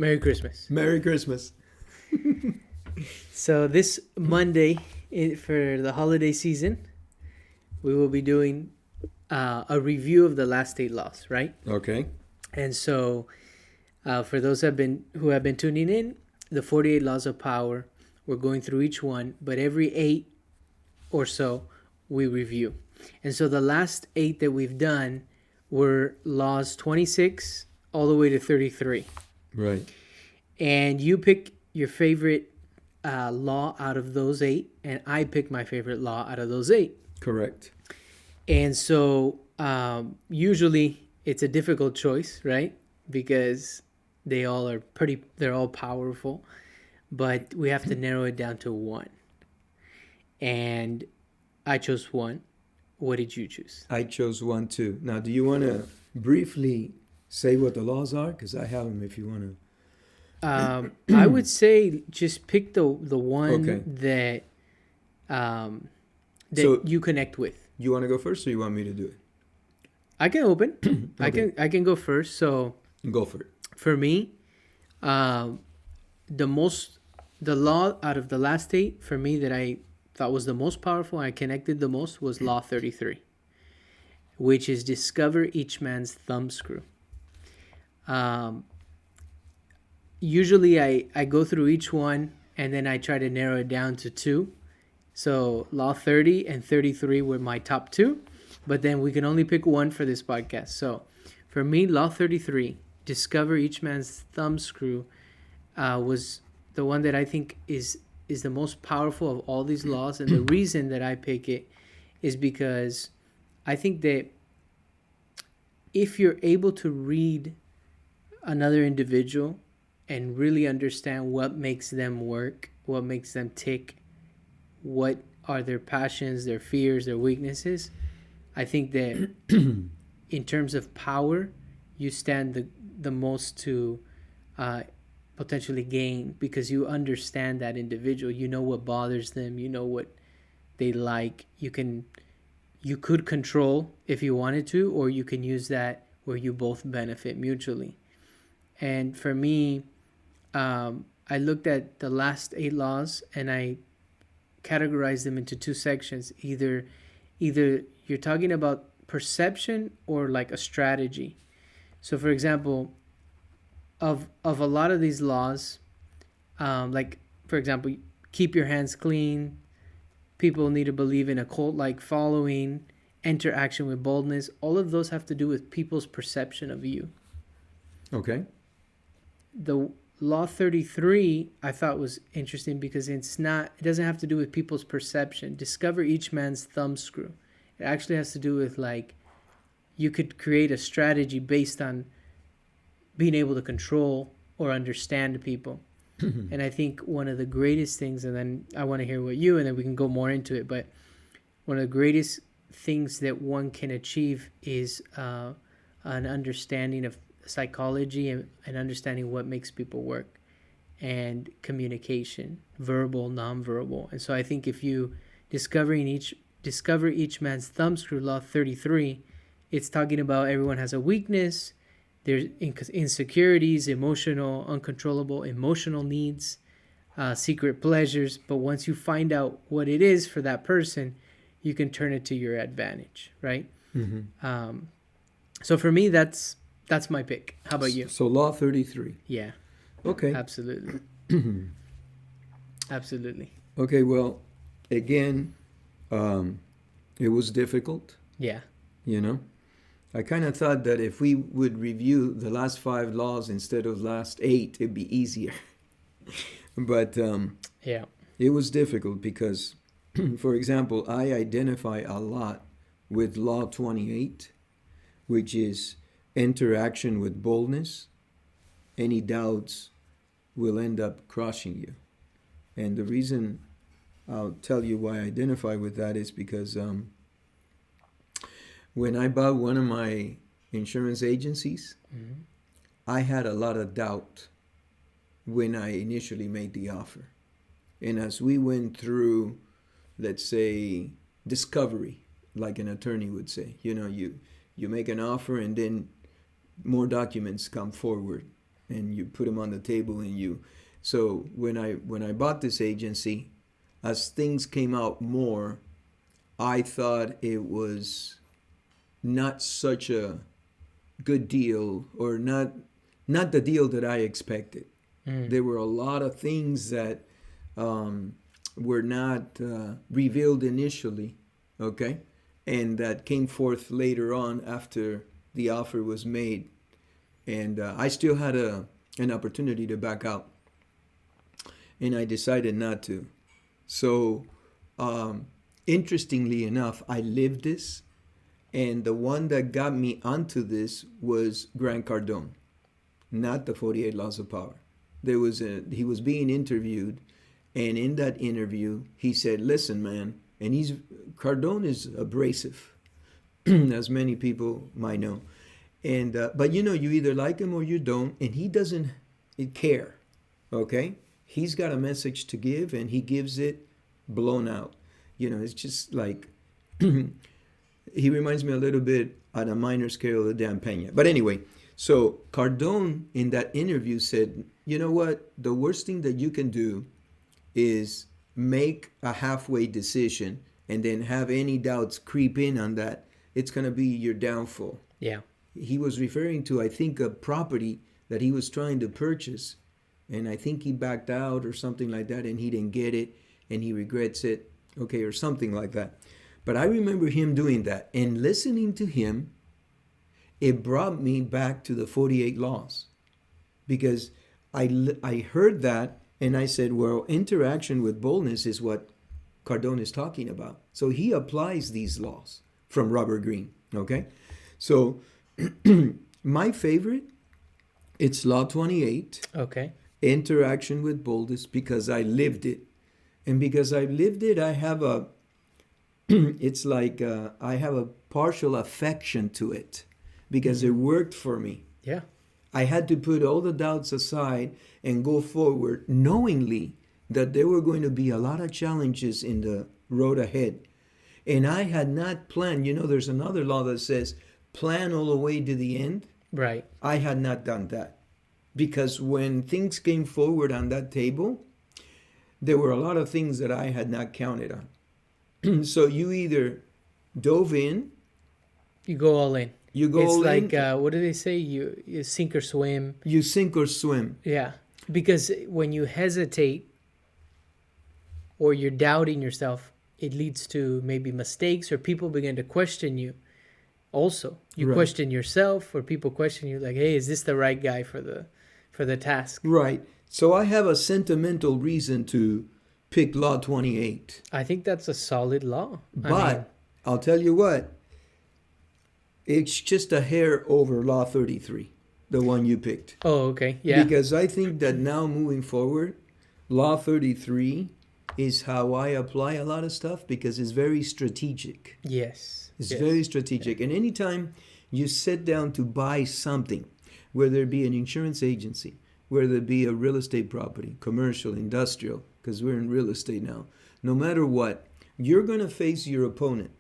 Merry Christmas. Merry Christmas. So this Monday, for the holiday season, we will be doing a review of the last 8 laws, right? Okay. And so, for those who have been tuning in, the 48 laws of power, we're going through each one, but every 8 or so we review. And so the last 8 that we've done were laws 26 all the way to 33. Right. And you pick your favorite law out of those 8, and I pick my favorite law out of those 8. Correct. And so usually it's a difficult choice, right? Because they're all powerful, but we have to narrow it down to one. And I chose one. What did you choose? I chose one too. Now, do you want to briefly say what the laws are? Because I have them if you want to. I would say just pick the one Okay. that So- you connect with. You want to go first or you want me to do it? I can open. Okay. I can go first. So Go for it. for me, the law out of the last 8 for me that I thought was the most powerful, I connected the most, was Law 33, which is discover each man's thumbscrew. Usually I go through each one and then I try to narrow it down to 2. So Law 30 and 33 were my top 2, but then we can only pick one for this podcast. So for me, Law 33, discover each man's thumbscrew, was the one that I think is the most powerful of all these laws. And the reason that I pick it is because I think that if you're able to read another individual and really understand what makes them work, what makes them tick, what are their passions, their fears, their weaknesses, I think that in terms of power, you stand the most to potentially gain, because you understand that individual. You know what bothers them. You know what they like. You could control if you wanted to, or you can use that where you both benefit mutually. And for me, I looked at the last 8 laws and I categorized them into 2 sections. Either you're talking about perception or like a strategy. So for example, of a lot of these laws, like for example, keep your hands clean, people need to believe in a cult-like following, enter action with boldness, all of those have to do with people's perception of you. Okay. The Law 33 I thought was interesting because it doesn't have to do with people's perception. Discover each man's thumbscrew. It actually has to do with, like, you could create a strategy based on being able to control or understand people. And I think one of the greatest things, and then I want to hear what you, and then we can go more into it, but one of the greatest things that one can achieve is an understanding of psychology and understanding what makes people work, and communication, verbal, nonverbal. And so I think if you discover each man's thumbscrew, Law 33, it's talking about everyone has a weakness. There's insecurities, uncontrollable emotional needs, secret pleasures. But once you find out what it is for that person, you can turn it to your advantage, right? Mm-hmm. So for me, that's my pick. How about you? So Law 33. Yeah, Okay. absolutely. Absolutely. Okay, well, again, it was difficult, Yeah. you know. I kind of thought that if we would review the last 5 laws instead of last 8, it'd be easier. But Yeah. it was difficult because, for example, I identify a lot with Law 28, which is interaction with boldness. Any doubts will end up crushing you. And the reason I'll tell you why I identify with that is because when I bought one of my insurance agencies, Mm-hmm. I had a lot of doubt when I initially made the offer. And as we went through, let's say, discovery, like an attorney would say, you make an offer and then more documents come forward. and you put them on the table, and you. So when I bought this agency, as things came out more, I thought it was not such a good deal, or not the deal that I expected. There were a lot of things that were not revealed initially, okay, and that came forth later on after the offer was made, and I still had an opportunity to back out, and I decided not to. So, interestingly enough, I lived this, and the one that got me onto this was Grant Cardone, not the 48 Laws of Power. He was being interviewed, and in that interview, he said, "Listen, man," and Cardone is abrasive, as many people might know, and but you either like him or you don't, and he doesn't care, okay? He's got a message to give, and he gives it blown out. It's just like he reminds me a little bit on a minor scale of Dan Pena. But anyway, so Cardone in that interview said, "You know what? The worst thing that you can do is make a halfway decision and then have any doubts creep in on that. It's going to be your downfall." Yeah. He was referring to, I think, a property that he was trying to purchase, and I think he backed out or something like that, and he didn't get it, and he regrets it, okay, or something like that. But I remember him doing that, and listening to him, it brought me back to the 48 Laws, because I heard that, and I said, well, interaction with boldness is what Cardone is talking about. So he applies these laws from Robert Greene, okay? So my favorite, it's Law 28. Okay. Interaction with boldness, because I lived it. And because I lived it, I have it's like I have a partial affection to it, because it worked for me. Yeah. I had to put all the doubts aside and go forward, knowingly that there were going to be a lot of challenges in the road ahead. And I had not planned. There's another law that says, plan all the way to the end. Right. I had not done that, because when things came forward on that table, there were a lot of things that I had not counted on. So you either dove in, You go all in. you go all in. It's like, what do they say? You sink or swim. You sink or swim. Yeah. Because when you hesitate or you're doubting yourself, it leads to maybe mistakes, or people begin to question you. Also, you Right. question yourself, or people question you, like, hey, is this the right guy for the task? Right. So I have a sentimental reason to pick Law 28. I think that's a solid law. But I'll tell you what, it's just a hair over Law 33, the one you picked. Oh, okay. Yeah. Because I think that now moving forward, Law 33 is how I apply a lot of stuff, because it's very strategic. Yes. It's Yes. very strategic. And anytime you sit down to buy something, whether it be an insurance agency, whether it be a real estate property, commercial, industrial, because we're in real estate now, no matter what, you're going to face your opponent.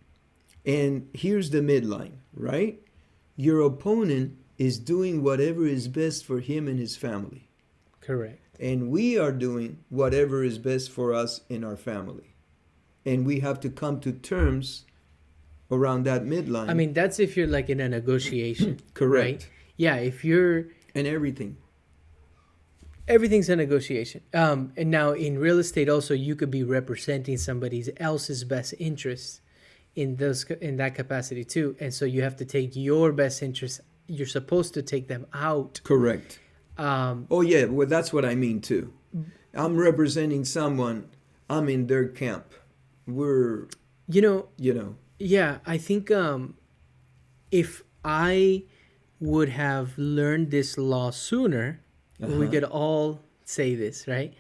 And here's the midline, right? Your opponent is doing whatever is best for him and his family. Correct. And we are doing whatever is best for us and our family. And we have to come to terms around that midline. I mean, that's if you're like in a negotiation. Correct. Right? Yeah, if you're... And everything. Everything's a negotiation. And now in real estate also, you could be representing somebody else's best interests in that capacity too. And so you have to take your best interests. You're supposed to take them out. Correct. Oh, yeah. Well, that's what I mean too. I'm representing someone. I'm in their camp. We're, Yeah, I think if I would have learned this law sooner, we could all say this, right?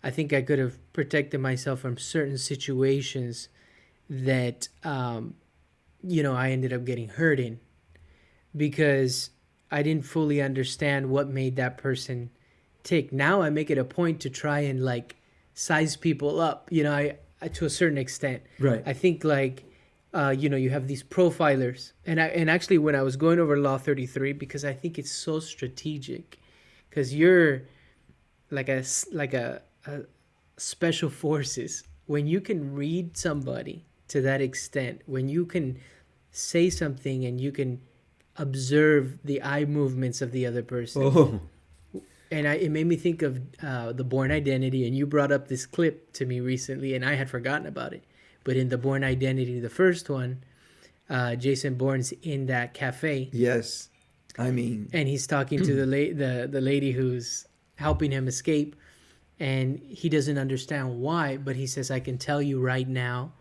I think I could have protected myself from certain situations that, I ended up getting hurt in, because I didn't fully understand what made that person tick. Now I make it a point to try and like size people up, I to a certain extent. right. I think like, you have these profilers, and actually when I was going over Law 33, because I think it's so strategic, because you're like a special forces. When you can read somebody to that extent, when you can say something and you can observe the eye movements of the other person, Oh, and it made me think of the Born Identity, and you brought up this clip to me recently, and I had forgotten about it. But in the Born Identity, the first one, Jason Bourne's in that cafe, yes. I mean, and he's talking to the lady who's helping him escape, and he doesn't understand why, but he says, "I can tell you right now,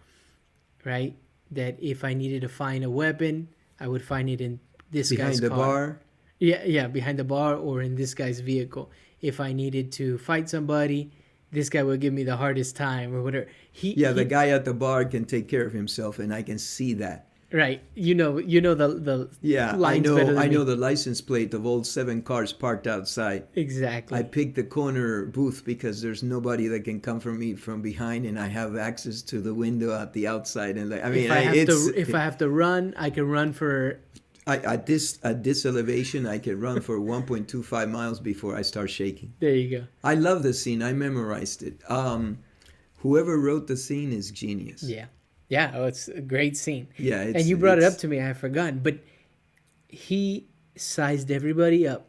right, that if I needed to find a weapon, I would find it in this guy's behind the car." bar. Yeah, behind the bar or in this guy's vehicle. If I needed to fight somebody, this guy would give me the hardest time or whatever. Yeah, the guy at the bar can take care of himself, and I can see that. Right. You know the Yeah, lines better I than know me. the license plate of all 7 cars parked outside. Exactly. I picked the corner booth because there's nobody that can come from me from behind, and I have access to the window at the outside. And like, I mean, If I have to run, I can run for at this elevation, I can run for 1.25 miles before I start shaking. there you go. I love the scene. I memorized it. Whoever wrote the scene is genius. Yeah. Yeah, oh, it's a great scene. Yeah, And you brought it up to me, I had forgotten, but he sized everybody up.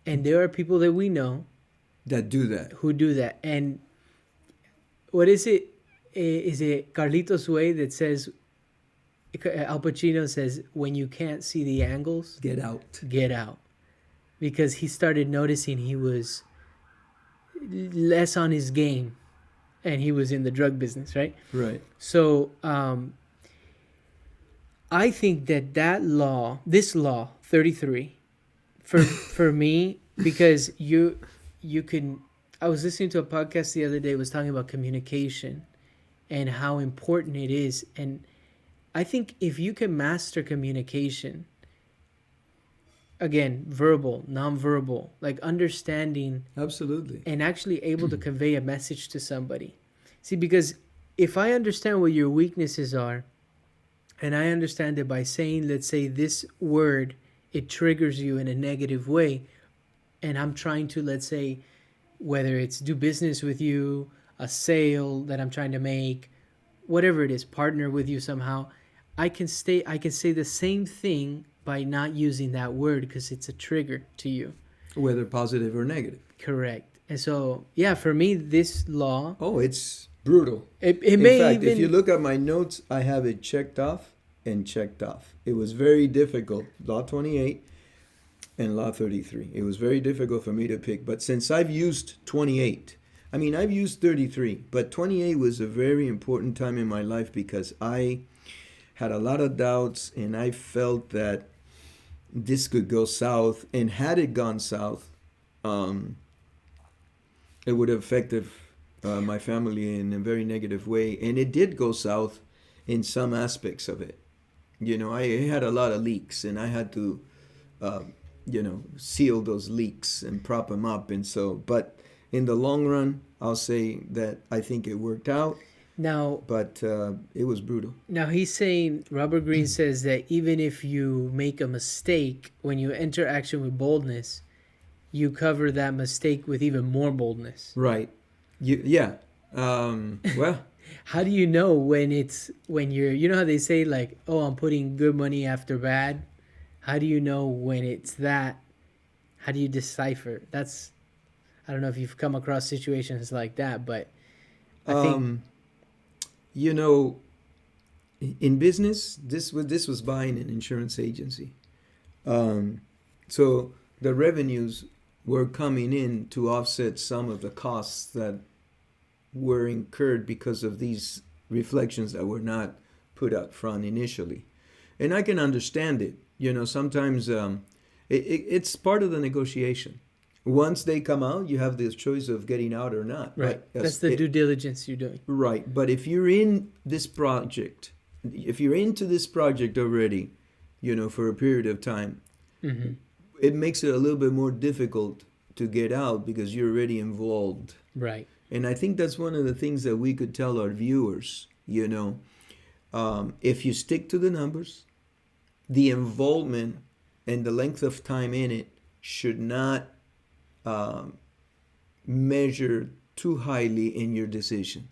And there are people that we know that do that. who do that. And what is it? Is it Carlitos Way that says, Al Pacino says, when you can't see the angles, Get out. get out. Because he started noticing he was less on his game and he was in the drug business, right? Right. So I think this law 33, for me, because you can. I was listening to a podcast the other day. It was talking about communication and how important it is, and I think if you can master communication, again, verbal, nonverbal, like understanding Absolutely. and actually able to convey a message to somebody. See, because if I understand what your weaknesses are, and I understand it by saying, let's say, this word, it triggers you in a negative way, and I'm trying to, let's say, whether it's do business with you, a sale that I'm trying to make, whatever it is, partner with you somehow, I can say the same thing by not using that word because it's a trigger to you. Whether positive or negative. Correct. And so, yeah, for me, this law, Oh, it's brutal. it In may fact, even... if you look at my notes, I have it checked off and checked off. It was very difficult. Law 28 and Law 33. It was very difficult for me to pick. But since I've used 28, I mean, I've used 33, but 28 was a very important time in my life because I had a lot of doubts and I felt that this could go south. And had it gone south, it would have affected my family in a very negative way. And it did go south in some aspects of it. You know, I had a lot of leaks and I had to, seal those leaks and prop them up. And so, but in the long run, I'll say that I think it worked out. Now, But it was brutal. Now he's saying, Robert Greene says that even if you make a mistake, when you enter action with boldness, you cover that mistake with even more boldness. Right. Yeah. Well, How do you know when you're, you know how they say like, oh, I'm putting good money after bad? How do you know when it's that? How do you decipher? I don't know if you've come across situations like that, but I think... you know, in business, this was buying an insurance agency. So the revenues were coming in to offset some of the costs that were incurred because of these reflections that were not put up front initially. And I can understand it. You know, sometimes it's part of the negotiation. Once they come out, you have this choice of getting out or not. Right. But That's the due diligence you're doing. Right. But if you're in this project, if you're into this project already, for a period of time, Mm-hmm. it makes it a little bit more difficult to get out because you're already involved. Right. And I think that's one of the things that we could tell our viewers, if you stick to the numbers, the involvement and the length of time in it should not um, measure too highly in your decision.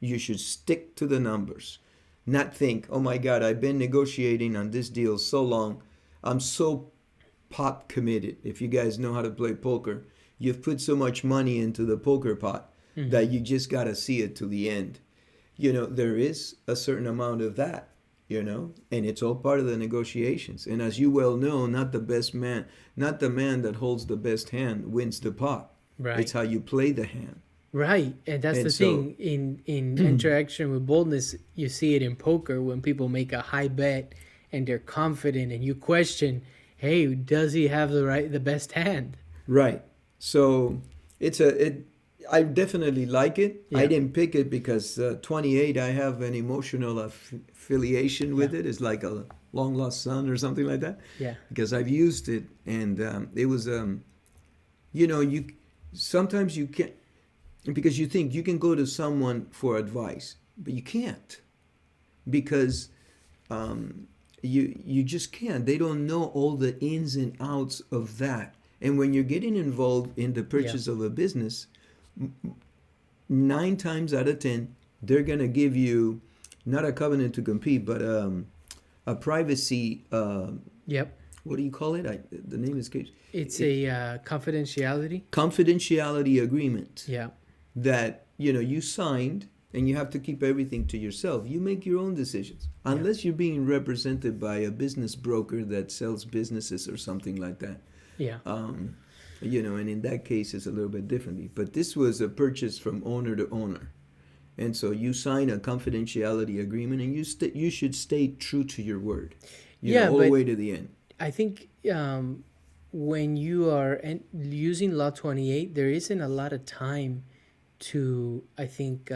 You should stick to the numbers, not think, oh my God, I've been negotiating on this deal so long. I'm so pot committed. If you guys know how to play poker, you've put so much money into the poker pot that you just got to see it to the end. There is a certain amount of that, and it's all part of the negotiations. And as you well know, not the best man, not the man that holds the best hand wins the pot. Right. It's how you play the hand. Right, and that's And the so, thing in interaction with boldness. You see it in poker when people make a high bet and they're confident, and you question, "Hey, does he have the best hand?" right. So I definitely like it. I Yeah, didn't pick it because 28, I have an emotional affiliation yeah, with it. It's like a long lost son or something like that. yeah, Because I've used it, and it was, you sometimes you can't, because you think you can go to someone for advice, but you can't, because you just can't. They don't know all the ins and outs of that. And when you're getting involved in the yeah, purchase of a business, 9 times out of 10, they're gonna give you not a covenant to compete, but a privacy. yep. What do you call it? The name escapes. It's a confidentiality. Confidentiality agreement Yeah, that you signed, and you have to keep everything to yourself. You make your own decisions, yeah, unless you're being represented by a business broker that sells businesses or something like that. yeah, And in that case, it's a little bit differently. But this was a purchase from owner to owner, and so you sign a confidentiality agreement, and you should stay true to your word, yeah. all the But way to the end. I think when you are using Law 28, there isn't a lot of time to, I think,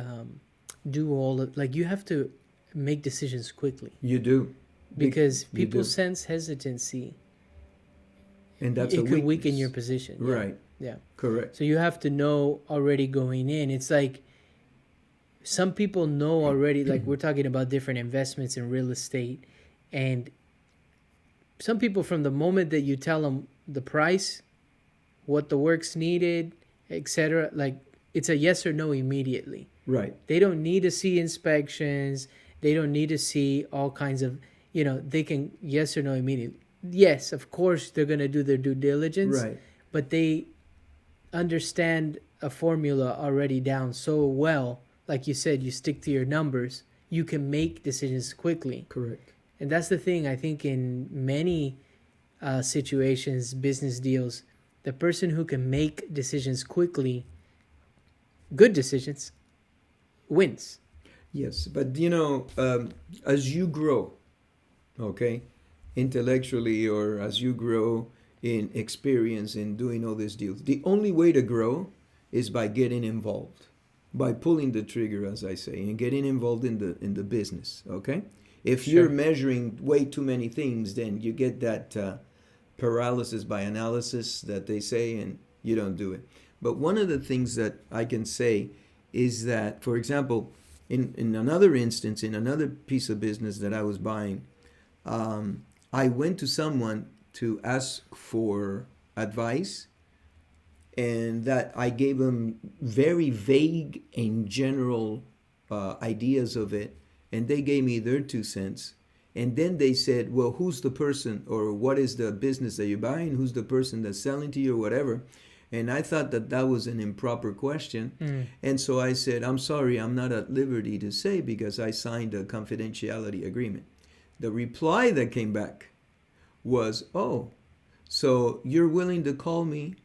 do all of, like, you have to make decisions quickly You do, because you people do, sense hesitancy. and that's a It could weaken your weakness. position. Yeah. Right. Yeah. Correct. So you have to know already going in. It's like some people know already, like we're talking about different investments in real estate, and some people, from the moment that you tell them the price, what the work's needed, etc., like it's a yes or no immediately. Right. They don't need to see inspections. They don't need to see all kinds of, they can yes or no immediately. Yes, of course, they're going to do their due diligence, Right. but they understand a formula already down so well. Like you said, you stick to your numbers, you can make decisions quickly. Correct. And that's the thing, I think, in many situations, business deals, the person who can make decisions quickly, good decisions, wins. Yes, but as you grow, okay, intellectually, or as you grow in experience in doing all these deals, the only way to grow is by getting involved, by pulling the trigger, as I say, and getting involved in the business. Okay, if you're Sure. measuring way too many things, then you get that paralysis by analysis that they say, and you don't do it. But one of the things that I can say is that, for example, in another instance, in another piece of business that I was buying, I went to someone to ask for advice, and that I gave them very vague and general ideas of it, and they gave me their 2 cents. And then they said, well, who's the person, or what is the business that you're buying? Who's the person that's selling to you, or whatever? And I thought that that was an improper question. And so I said, I'm sorry, I'm not at liberty to say because I signed a confidentiality agreement. The reply that came back was, oh, so you're willing to call me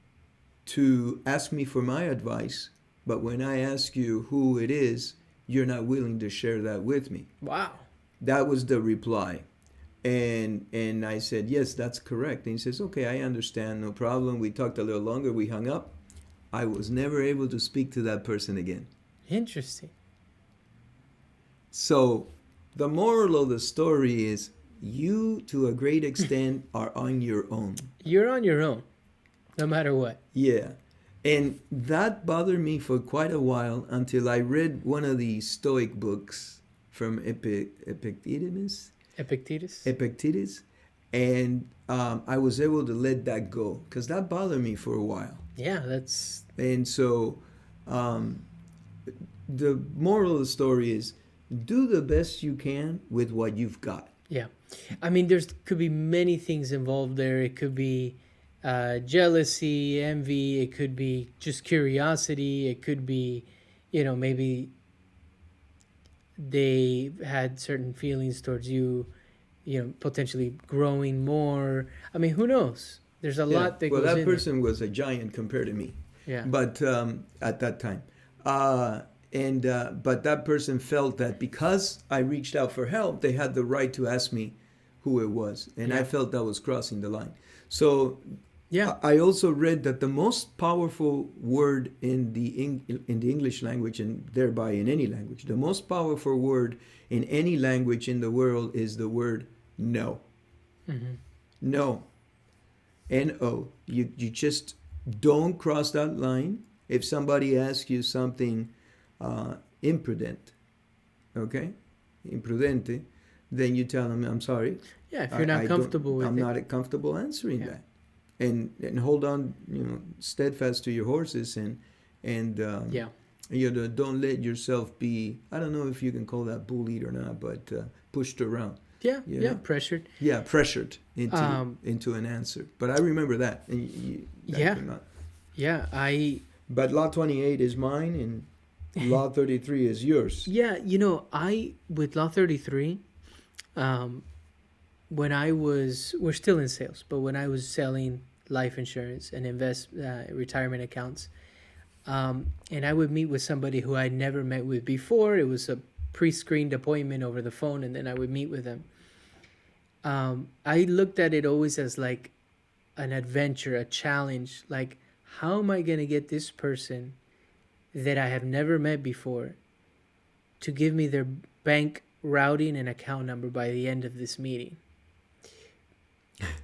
to ask me for my advice, but when I ask you who it is, you're not willing to share that with me. Wow. That was the reply. And I said, yes, that's correct. And he says, okay, I understand, no problem. We talked a little longer, we hung up. I was never able to speak to that person again. Interesting. So the moral of the story is, you, to a great extent, are on your own. You're on your own, no matter what. Yeah. And that bothered me for quite a while until I read one of the Stoic books from Epictetus. Epictetus? Epictetus. And I was able to let that go because that bothered me for a while. Yeah, that's And so um, the moral of the story is do the best you can with what you've got. yeah. I mean, there's could be many things involved there. It could be jealousy, envy. It could be just curiosity. It could be, maybe they had certain feelings towards you, potentially growing more. I mean, who knows? There's a Yeah. lot that Well, goes that in there. person was a giant compared to me, Yeah. but at that time, but that person felt that because I reached out for help, they had the right to ask me who it was, and I Yeah. felt that was crossing the line. So Yeah. I also read that the most powerful word in in the English language, and thereby in any language, the most powerful word in any language in the world is the word no. Hmm. No. No. You just don't cross that line. If somebody asks you something imprudent, okay, imprudente, then you tell them, I'm sorry, Yeah. If you're not comfortable with I'm it. not comfortable answering Yeah. that. And hold on, steadfast to your horses, and Yeah. don't let yourself be, I don't know if you can call that bullied or not, but pushed around. Yeah. You Yeah. know? Pressured. Yeah, pressured Um. into an answer. But I remember that, and that Yeah. came out. Yeah. But Law 28 is mine, and Law 33 is yours. Yeah. I with Law 33. Um. We're still in sales, but when I was selling life insurance and retirement accounts, and I would meet with somebody who I'd never met with before. It was a pre-screened appointment over the phone, and then I would meet with them. I looked at it always as like an adventure, a challenge. Like, how am I going to get this person that I have never met before to give me their bank routing and account number by the end of this meeting?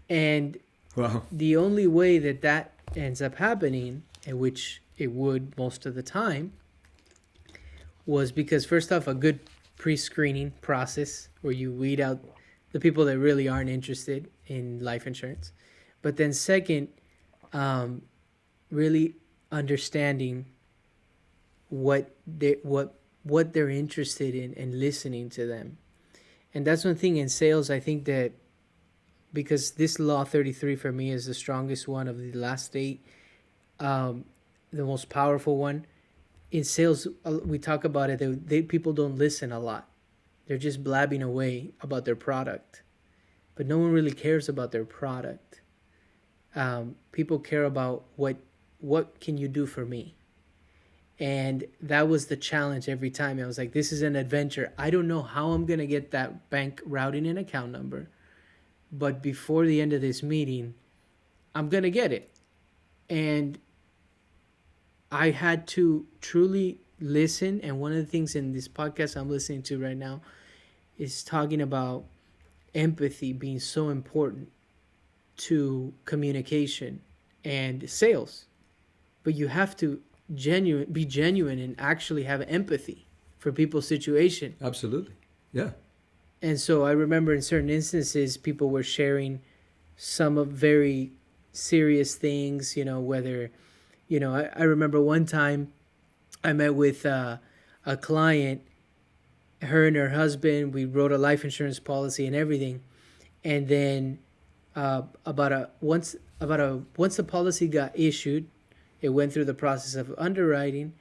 And Wow. the only way that ends up happening, in which it would most of the time, was because first off, a good pre-screening process where you weed out the people that really aren't interested in life insurance, but then second, really understanding what they're interested in and listening to them. And that's one thing in sales. I think that because this Law 33 for me is the strongest one of the last 8, the most powerful one. In sales, we talk about it, people don't listen a lot. They're just blabbing away about their product. But no one really cares about their product. People care about what can you do for me? And that was the challenge every time. I was like, this is an adventure. I don't know how I'm going to get that bank routing and account number. But before the end of this meeting, I'm going to get it. And I had to truly listen. And one of the things in this podcast I'm listening to right now is talking about empathy being so important to communication and sales. But you have to be genuine and actually have empathy for people's situation. Absolutely. Yeah. And so I remember in certain instances, people were sharing some of very serious things, whether, I remember one time I met with a client, her and her husband, we wrote a life insurance policy and everything. And then once the policy got issued, it went through the process of underwriting.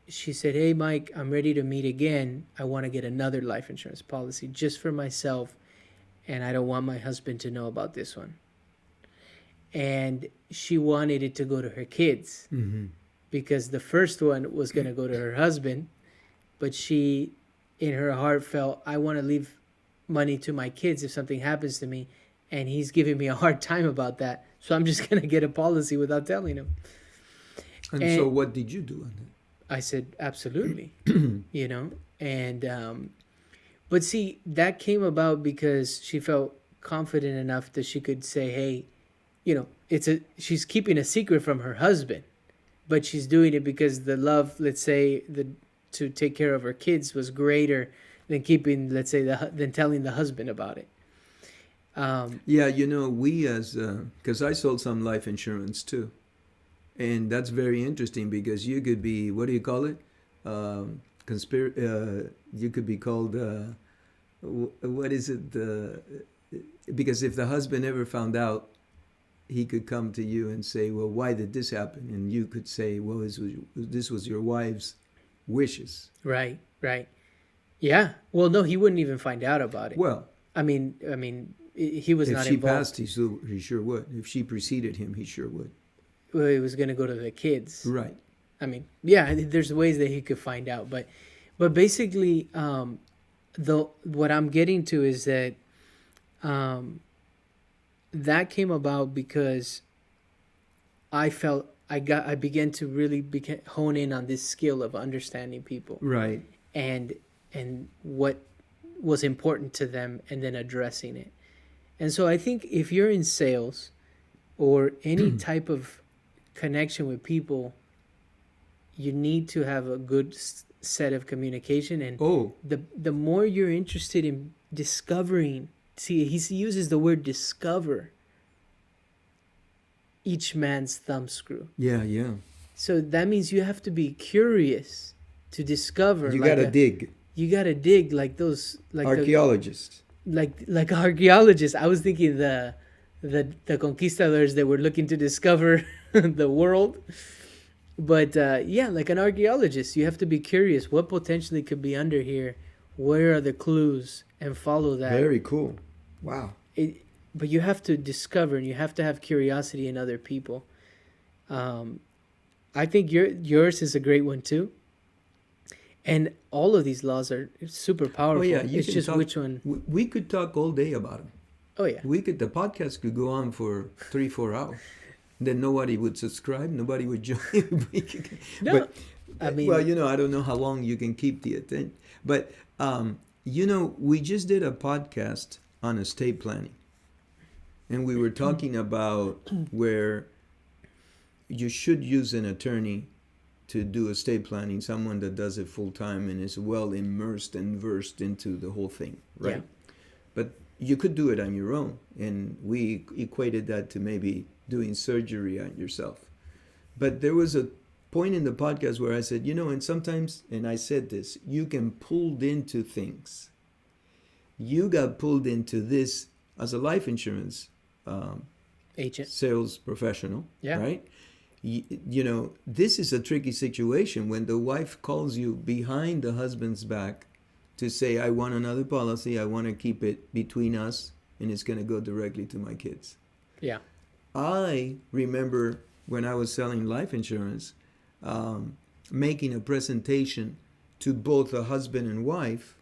She said, "Hey, Mike, I'm ready to meet again. I want to get another life insurance policy just for myself, and I don't want my husband to know about this one." And she wanted it to go to her kids because the first one was going to go to her husband, but she, in her heart, felt, I want to leave money to my kids if something happens to me, and he's giving me a hard time about that, so I'm just going to get a policy without telling him. And And- so, what did you do on that? I said, absolutely, and, but see, that came about because she felt confident enough that she could say, hey, she's keeping a secret from her husband, but she's doing it because the love, let's say, to take care of her kids was greater than keeping, let's say, than telling the husband about it. Yeah, we as because I sold some life insurance too, and that's very interesting because you could be, what do you call it? You could be called what is it? Because if the husband ever found out, he could come to you and say, "Well, why did this happen?" And you could say, "Well, this was your wife's wishes." Right, right. Yeah. Well, no, he wouldn't even find out about it. Well, He was if not she passed, involved. he sure would. If she preceded him, he sure would. Well, he was going to go to the kids. Right. Yeah, there's ways that he could find out, but basically, the what I'm getting to is that um, that came about because I began to really hone in on this skill of understanding people Right. and what was important to them, and then addressing it. And so I think if you're in sales or any type of connection with people, you need to have a good set of communication. And Oh, the more you're interested in discovering, see, he uses the word discover each man's thumbscrew. yeah, yeah. So that means you have to be curious to discover. You gotta dig. You gotta dig like those, like Archaeologists. like archaeologists. I was thinking the conquistadors that were looking to discover the world. But yeah, like an archaeologist, you have to be curious. What potentially could be under here? Where are the clues? And follow that. Very cool. Wow. But you have to discover, and you have to have curiosity in other people. I think yours is a great one too. And all of these laws are super powerful. Oh yeah, it's just talk, which one. We could talk all day about them. Oh yeah. The podcast could go on for 3-4 hours. Then nobody would subscribe. Nobody would join. No, Well, I don't know how long you can keep the attention. But we just did a podcast on estate planning, and we were talking about where you should use an attorney to do estate planning, someone that does it full time and is well immersed and versed into the whole thing, right? Yeah. But you could do it on your own, and we equated that to maybe doing surgery on yourself. But there was a point in the podcast where I said, and sometimes, and I said this, you can pulled into things. You got pulled into this as a life insurance Agent. sales professional, Yeah. right? This is a tricky situation when the wife calls you behind the husband's back to say, I want another policy, I want to keep it between us, and it's going to go directly to my kids. Yeah. I remember when I was selling life insurance, making a presentation to both the husband and wife,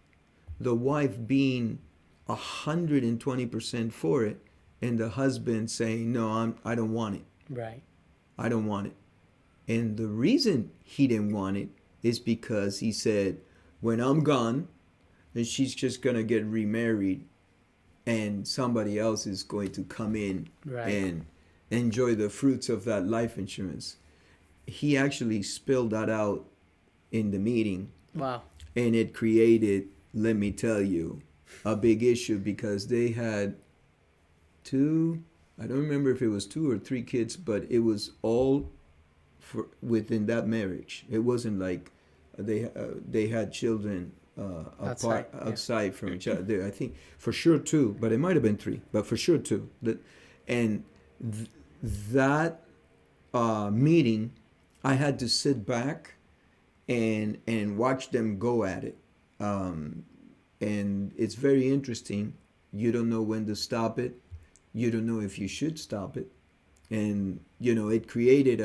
the wife being 120% for it, and the husband saying, no, I don't want it. Right. I don't want it. And the reason he didn't want it is because he said, when I'm gone, then she's just going to get remarried and somebody else is going to come in and enjoy the fruits of that life insurance. He actually spilled that out in the meeting. Wow. And it created, let me tell you, a big issue because they had I don't remember if it was 2 or 3 kids, but it was all within that marriage. It wasn't like they had children outside from each other. I think for sure 2, but it might have been 3, but for sure 2. That meeting, I had to sit back and watch them go at it. And it's very interesting. You don't know when to stop it. You don't know if you should stop it. And, it created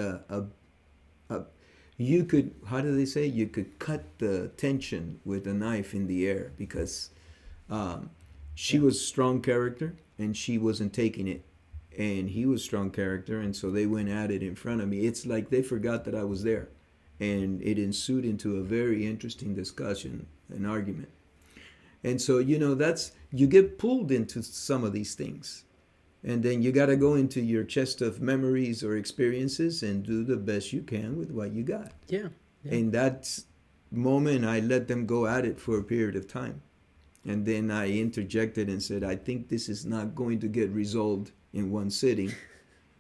you could, how do they say? You could cut the tension with a knife in the air because she was strong character and she wasn't taking it. And he was strong character, and so they went at it in front of me. It's like they forgot that I was there. And it ensued into a very interesting discussion, an argument. And so, you get pulled into some of these things. And then you got to go into your chest of memories or experiences and do the best you can with what you got. Yeah. And that moment, I let them go at it for a period of time. And then I interjected and said, I think this is not going to get resolved in one sitting.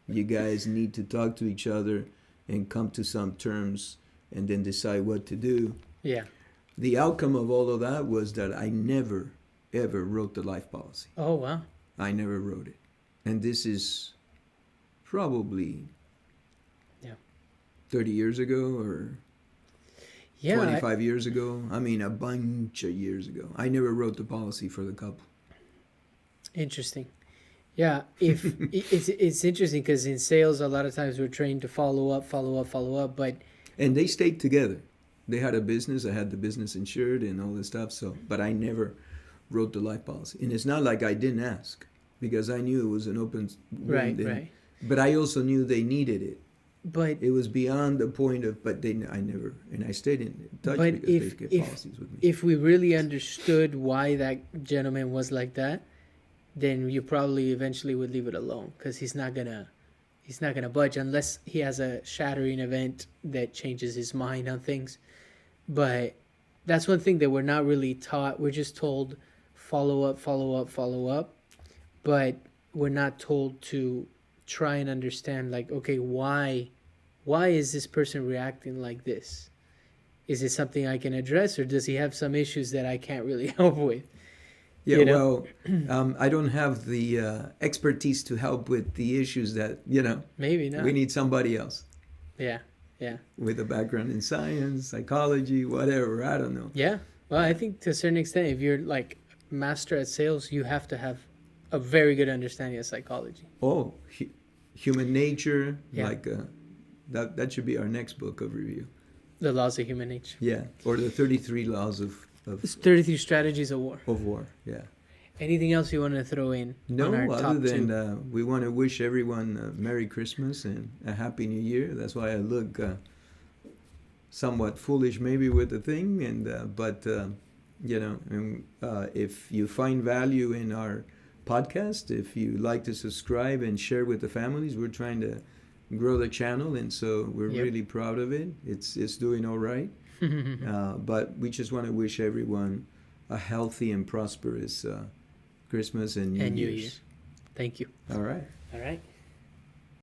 You guys need to talk to each other and come to some terms and then decide what to do. Yeah. The outcome of all of that was that I never, ever wrote the life policy. Oh, wow. I never wrote it. And this is probably 30 years ago or 25 years ago. I mean, a bunch of years ago. I never wrote the policy for the couple. Interesting. Yeah, if it's interesting because in sales, a lot of times we're trained to follow up, but And they stayed together. They had a business. I had the business insured and all this stuff. So, but I never wrote the life policy. And it's not like I didn't ask because I knew it was an open wound. right. But I also knew they needed it. But It was beyond the point of. But I never, and I stayed in touch but because they get policies with me. if we really understood why that gentleman was like that, then you probably eventually would leave it alone because he's not gonna budge unless he has a shattering event that changes his mind on things. But that's one thing that we're not really taught. We're just told follow up, but we're not told to try and understand, like, okay, why is this person reacting like this? Is it something I can address, or does he have some issues that I can't really help with? Yeah, You know? well, I don't have the expertise to help with the issues that, Maybe not. we need somebody else Yeah. with a background in science, psychology, whatever. I don't know. Yeah. Well, I think to a certain extent, if you're like master at sales, you have to have a very good understanding of psychology. Oh, human nature, Yeah. like that should be our next book of review. The laws of human nature. Yeah, or the 33 laws of It's 33 strategies of war. Yeah. Anything else you want to throw in? No, on our other top than two? we want to wish everyone a Merry Christmas and a Happy New Year. That's why I look somewhat foolish maybe with the thing, but if you find value in our podcast, if you like to subscribe and share with the families, we're trying to grow the channel, and so we're Yep. really proud of it. It's doing all right, but we just want to wish everyone a healthy and prosperous Christmas and New And New Year's. Year. Thank you. All right. All right.